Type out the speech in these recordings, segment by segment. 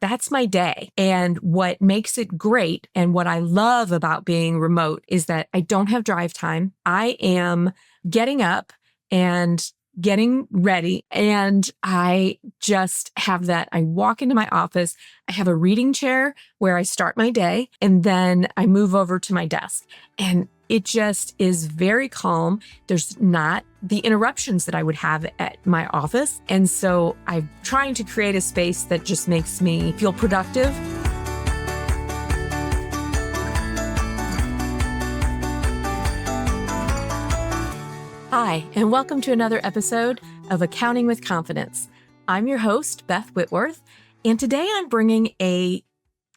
that's my day. And what makes it great and what I love about being remote is that I don't have drive time. I am getting up and getting ready. And I just have that. I walk into my office. I have a reading chair where I start my day, and then I move over to my desk. And it just is very calm. There's not the interruptions that I would have at my office. And so I'm trying to create a space that just makes me feel productive. Hi, and welcome to another episode of Accounting with Confidence. I'm your host, Beth Whitworth, and today I'm bringing a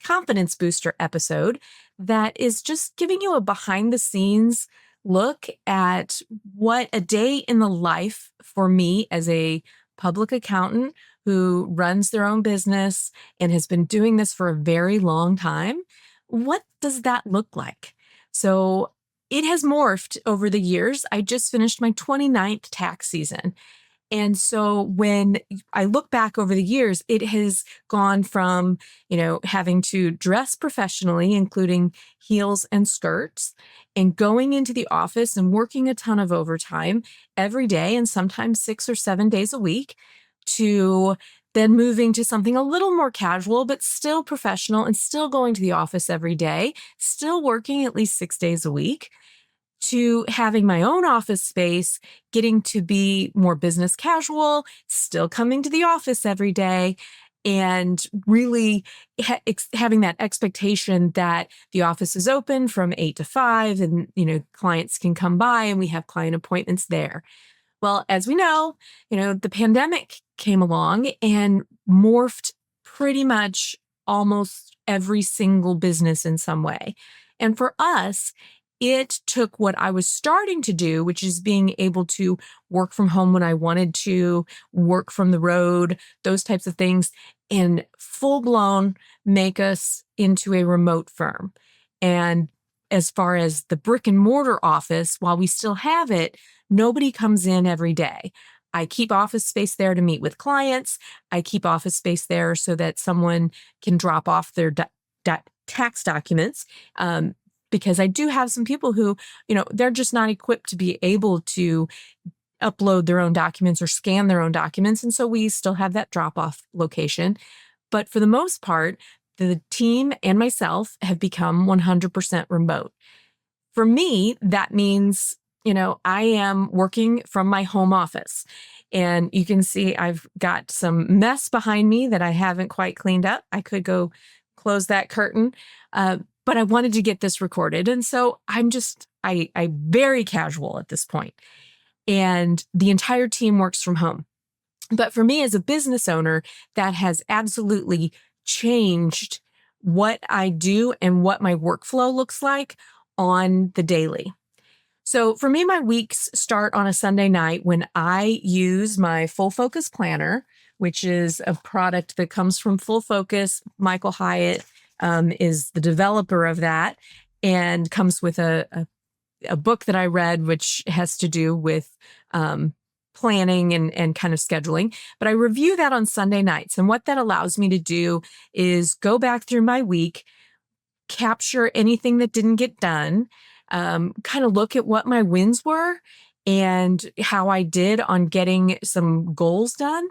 confidence booster episode that is just giving you a behind the scenes look at what a day in the life for me as a public accountant who runs their own business and has been doing this for a very long time. What does that look like? So it has morphed over the years. I just finished my 29th tax season. And so when I look back over the years, it has gone from, having to dress professionally, including heels and skirts, and going into the office and working a ton of overtime every day and sometimes 6 or 7 days a week, to then moving to something a little more casual, but still professional and still going to the office every day, still working at least 6 days a week, to having my own office space, getting to be more business casual, still coming to the office every day, and really having that expectation that the office is open from 8 to 5 and, clients can come by and we have client appointments there. Well, as we know, the pandemic came along and morphed pretty much almost every single business in some way. And for us, it took what I was starting to do, which is being able to work from home when I wanted to, work from the road, those types of things, and full blown make us into a remote firm. And as far as the brick and mortar office, while we still have it, nobody comes in every day. I keep office space there to meet with clients. I keep office space there so that someone can drop off their tax documents. Because I do have some people who, they're just not equipped to be able to upload their own documents or scan their own documents. And so we still have that drop-off location. But for the most part, the team and myself have become 100% remote. For me, that means, I am working from my home office. And you can see I've got some mess behind me that I haven't quite cleaned up. I could go close that curtain. But I wanted to get this recorded. And so I'm very casual at this point. And the entire team works from home. But for me as a business owner, that has absolutely changed what I do and what my workflow looks like on the daily. So for me, my weeks start on a Sunday night when I use my Full Focus Planner, which is a product that comes from Full Focus. Michael Hyatt is the developer of that, and comes with a book that I read, which has to do with planning and kind of scheduling. But I review that on Sunday nights. And what that allows me to do is go back through my week, capture anything that didn't get done, kind of look at what my wins were and how I did on getting some goals done.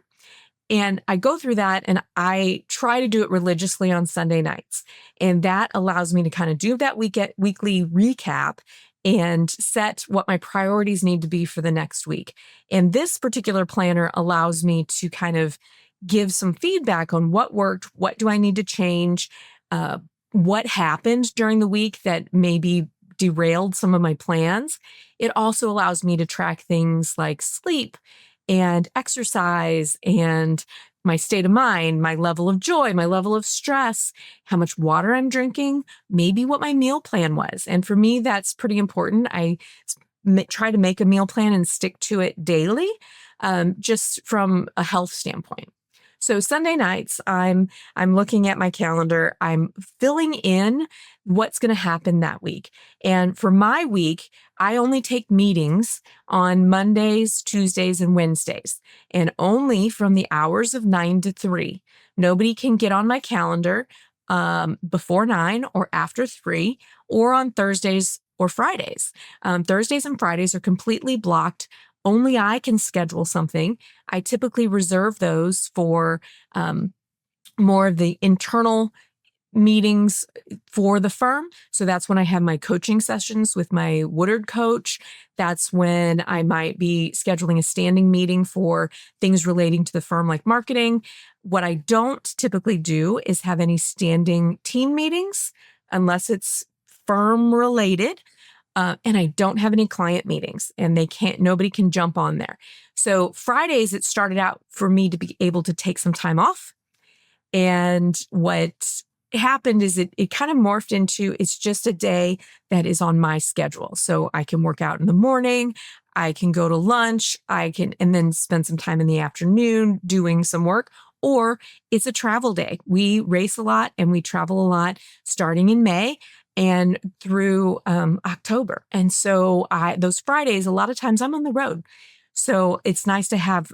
And I go through that and I try to do it religiously on Sunday nights. And that allows me to kind of do that weekly recap and set what my priorities need to be for the next week. And this particular planner allows me to kind of give some feedback on what worked, what do I need to change, what happened during the week that maybe derailed some of my plans. It also allows me to track things like sleep and exercise and my state of mind, my level of joy, my level of stress, how much water I'm drinking, maybe what my meal plan was. And for me, that's pretty important. I try to make a meal plan and stick to it daily, just from a health standpoint. So Sunday nights, I'm looking at my calendar. I'm filling in what's going to happen that week. And for my week, I only take meetings on Mondays, Tuesdays, and Wednesdays, and only from the hours of 9 to 3. Nobody can get on my calendar before 9 or after 3 or on Thursdays or Fridays. Thursdays and Fridays are completely blocked. Only I can schedule something. I typically reserve those for more of the internal meetings for the firm. So that's when I have my coaching sessions with my Woodard coach. That's when I might be scheduling a standing meeting for things relating to the firm, like marketing. What I don't typically do is have any standing team meetings unless it's firm related. And I don't have any client meetings, and nobody can jump on there. So Fridays, it started out for me to be able to take some time off. And what happened is it kind of morphed into, it's just a day that is on my schedule. So I can work out in the morning, I can go to lunch, and then spend some time in the afternoon doing some work, or it's a travel day. We race a lot and we travel a lot starting in May and through October. And so those Fridays, a lot of times I'm on the road. So it's nice to have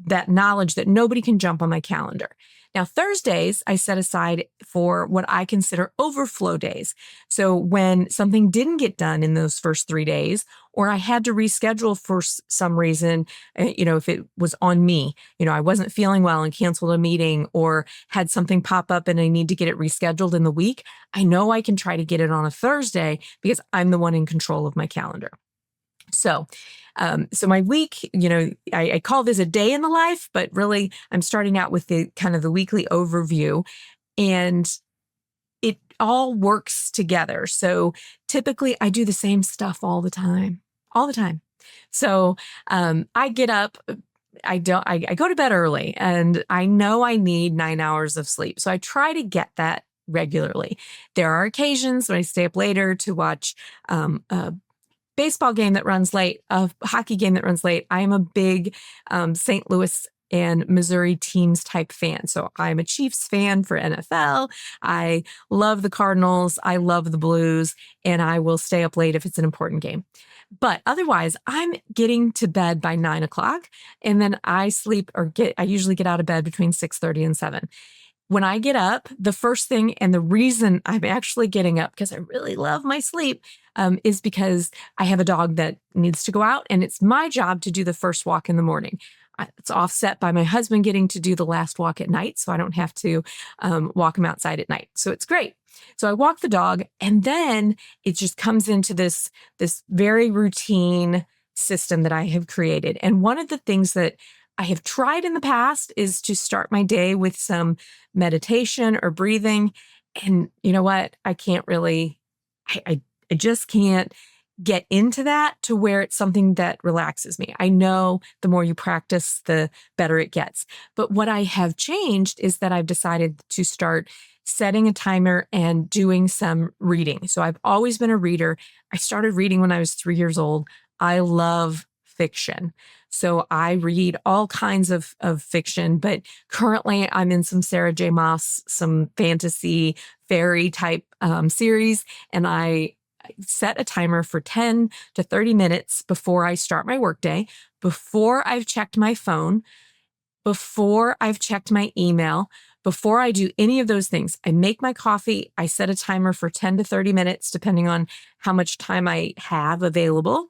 that knowledge that nobody can jump on my calendar. Now, Thursdays, I set aside for what I consider overflow days. So when something didn't get done in those first 3 days, or I had to reschedule for some reason, if it was on me, I wasn't feeling well and canceled a meeting, or had something pop up and I need to get it rescheduled in the week, I know I can try to get it on a Thursday because I'm the one in control of my calendar. So my week, I call this a day in the life, but really I'm starting out with the kind of the weekly overview, and it all works together. So typically I do the same stuff all the time. So I get up, I go to bed early, and I know I need 9 hours of sleep. So I try to get that regularly. There are occasions when I stay up later to watch a baseball game that runs late, a hockey game that runs late. I am a big St. Louis and Missouri teams type fan. So I'm a Chiefs fan for NFL. I love the Cardinals. I love the Blues, and I will stay up late if it's an important game. But otherwise, I'm getting to bed by 9 o'clock, and then I usually get out of bed between 6:30 and 7. When I get up, the first thing, and the reason I'm actually getting up, because I really love my sleep, is because I have a dog that needs to go out, and it's my job to do the first walk in the morning. It's offset by my husband getting to do the last walk at night, so I don't have to walk him outside at night. So it's great. So I walk the dog, and then it just comes into this very routine system that I have created. And one of the things that I have tried in the past is to start my day with some meditation or breathing. And you know what? I can't really, I just can't get into that to where it's something that relaxes me. I know the more you practice, the better it gets. But what I have changed is that I've decided to start setting a timer and doing some reading. So I've always been a reader. I started reading when I was 3 years old. I love fiction. So I read all kinds of fiction, but currently I'm in some Sarah J. Maas, some fantasy fairy type series, and I set a timer for 10 to 30 minutes before I start my workday, before I've checked my phone, before I've checked my email, before I do any of those things. I make my coffee. I set a timer for 10 to 30 minutes, depending on how much time I have available.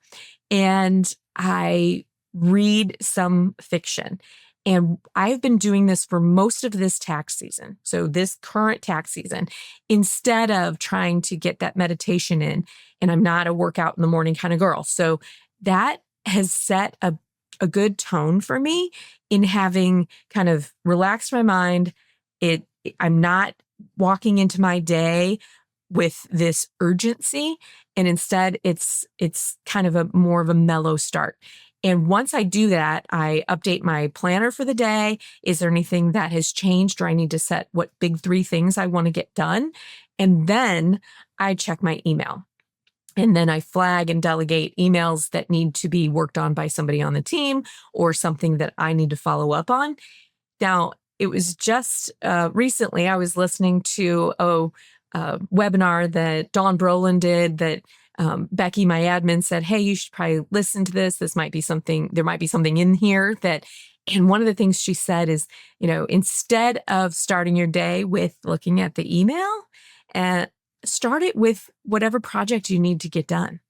And I read some fiction. And I've been doing this for most of this tax season. So this current tax season, instead of trying to get that meditation in, and I'm not a workout in the morning kind of girl. So that has set a good tone for me in having kind of relaxed my mind. I'm not walking into my day with this urgency, and instead it's kind of more of a mellow start. And once I do that, I update my planner for the day. Is there anything that has changed, or I need to set what big 3 things I want to get done? And then I check my email. And then I flag and delegate emails that need to be worked on by somebody on the team, or something that I need to follow up on. Now, it was just recently I was listening to a webinar that Dawn Brolin did that Becky, my admin, said, hey, you should probably listen to this. There might be something in here that And one of the things she said is, instead of starting your day with looking at the email, start it with whatever project you need to get done.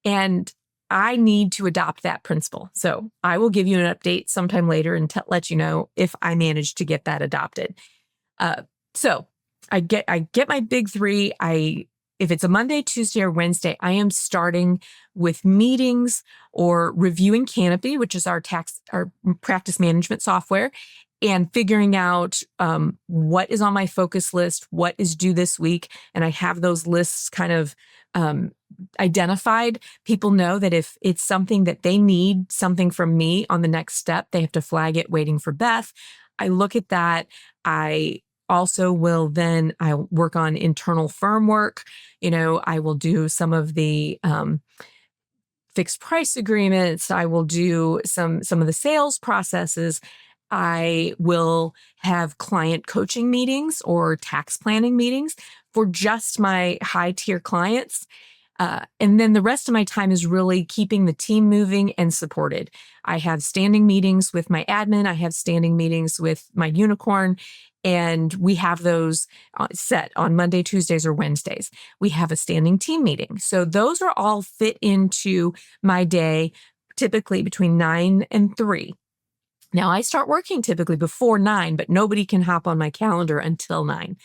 And I need to adopt that principle. So I will give you an update sometime later and let you know if I manage to get that adopted. So I get my big three. If it's a Monday, Tuesday, or Wednesday, I am starting with meetings or reviewing Canopy, which is our practice management software, and figuring out what is on my focus list, what is due this week. And I have those lists kind of identified. People know that if it's something that they need something from me on the next step, they have to flag it waiting for Beth. I look at that. I also will then I work on internal firm work. I will do some of the fixed price agreements. I will do some of the sales processes. I will have client coaching meetings or tax planning meetings for just my high tier clients. And then the rest of my time is really keeping the team moving and supported. I have standing meetings with my admin. I have standing meetings with my unicorn. And we have those set on Monday, Tuesdays, or Wednesdays. We have a standing team meeting. So those are all fit into my day, typically between 9 and 3. Now, I start working typically before 9, but nobody can hop on my calendar until 9.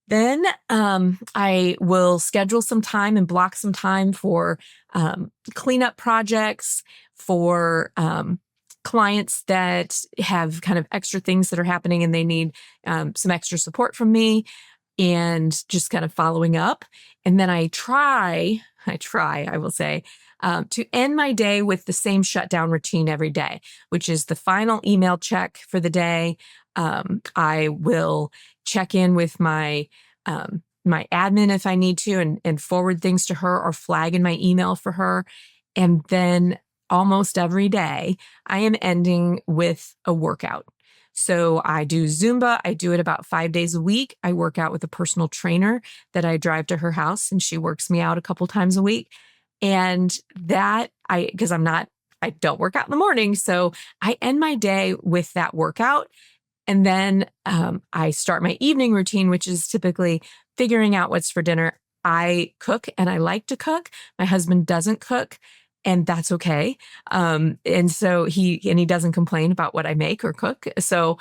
Then I will schedule some time and block some time for cleanup projects, for clients that have kind of extra things that are happening and they need some extra support from me, and just kind of following up. And then I will say, to end my day with the same shutdown routine every day, which is the final email check for the day. I will check in with my admin if I need to and forward things to her or flag in my email for her. And then almost every day, I am ending with a workout. So I do Zumba. I do it about 5 days a week. I work out with a personal trainer that I drive to her house, and she works me out a couple times a week. And because I don't work out in the morning, so I end my day with that workout. And then I start my evening routine, which is typically figuring out what's for dinner. I cook and I like to cook. My husband doesn't cook, and that's okay. And so he doesn't complain about what I make or cook. So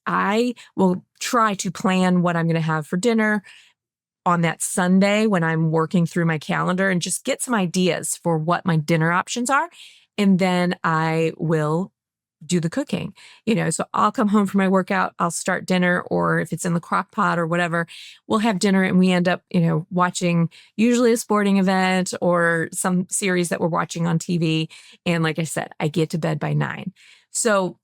I will try to plan what I'm going to have for dinner on that Sunday when I'm working through my calendar and just get some ideas for what my dinner options are. And then I will do the cooking, so I'll come home from my workout, I'll start dinner, or if it's in the crock pot or whatever, we'll have dinner and we end up, watching usually a sporting event or some series that we're watching on TV. And like I said, I get to bed by 9. So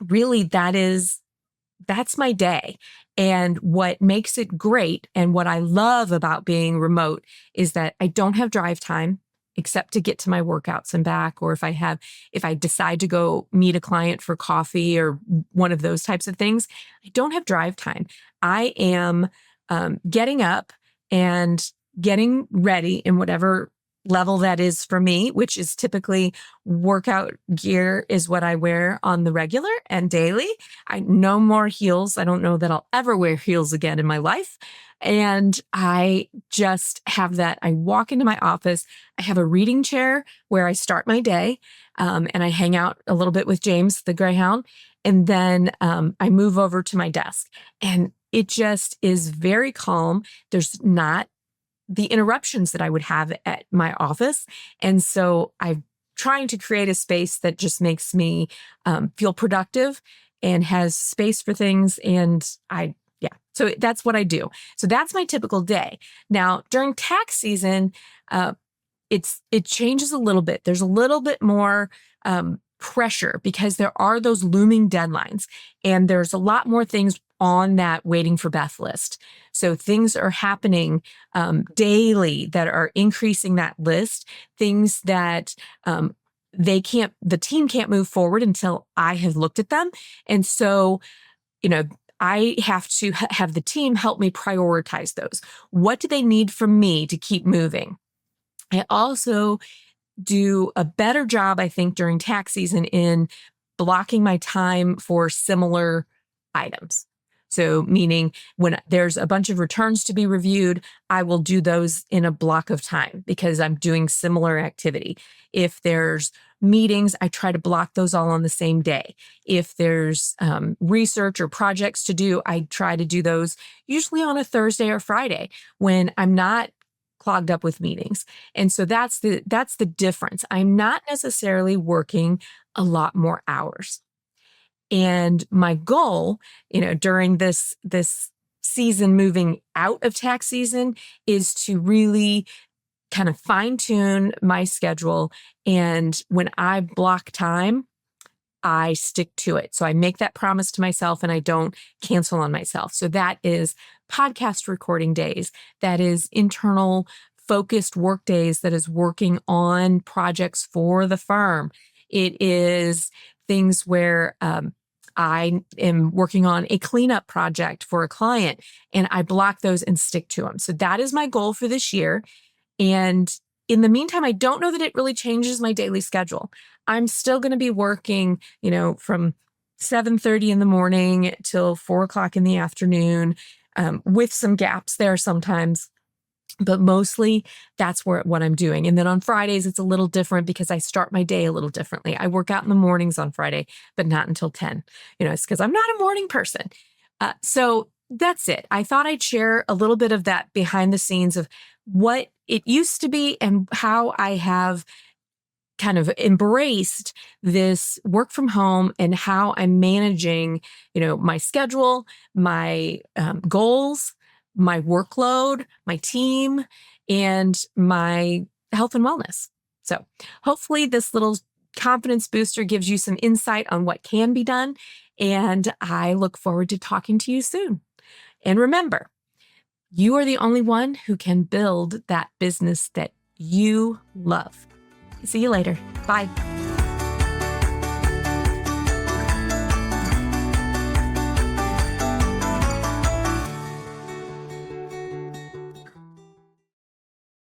really that's my day. And what makes it great and what I love about being remote is that I don't have drive time except to get to my workouts and back, or if I decide to go meet a client for coffee or one of those types of things, I don't have drive time. I am getting up and getting ready in whatever level that is for me, which is typically workout gear is what I wear on the regular and daily. No more heels. I don't know that I'll ever wear heels again in my life. And I just have that. I walk into my office. I have a reading chair where I start my day, and I hang out a little bit with James, the Greyhound. And then I move over to my desk, and it just is very calm. There's not the interruptions that I would have at my office. And so I'm trying to create a space that just makes me feel productive and has space for things. And so that's what I do. So that's my typical day. Now, during tax season, it changes a little bit. There's a little bit more pressure because there are those looming deadlines, and there's a lot more things on that waiting for Beth list. So things are happening daily that are increasing that list, things that the team can't move forward until I have looked at them. And so, I have to have the team help me prioritize those. What do they need from me to keep moving? I also do a better job, I think, during tax season in blocking my time for similar items. So meaning when there's a bunch of returns to be reviewed, I will do those in a block of time because I'm doing similar activity. If there's meetings, I try to block those all on the same day. If there's research or projects to do, I try to do those usually on a Thursday or Friday when I'm not clogged up with meetings. And so that's the difference. I'm not necessarily working a lot more hours. And my goal, during this season moving out of tax season is to really kind of fine tune my schedule. And when I block time, I stick to it. So I make that promise to myself and I don't cancel on myself. So that is podcast recording days. That is internal focused work days. That is working on projects for the firm. It is things where I am working on a cleanup project for a client and I block those and stick to them. So that is my goal for this year. And in the meantime, I don't know that it really changes my daily schedule. I'm still going to be working, from 7:30 in the morning till 4 o'clock in the afternoon, with some gaps there sometimes. But mostly that's what I'm doing. And then on Fridays, it's a little different because I start my day a little differently. I work out in the mornings on Friday, but not until 10. It's because I'm not a morning person. So that's it. I thought I'd share a little bit of that behind the scenes of what it used to be and how I have kind of embraced this work from home and how I'm managing, my schedule, my goals, my workload, my team, and my health and wellness. So hopefully this little confidence booster gives you some insight on what can be done. And I look forward to talking to you soon. And remember, you are the only one who can build that business that you love. See you later. Bye.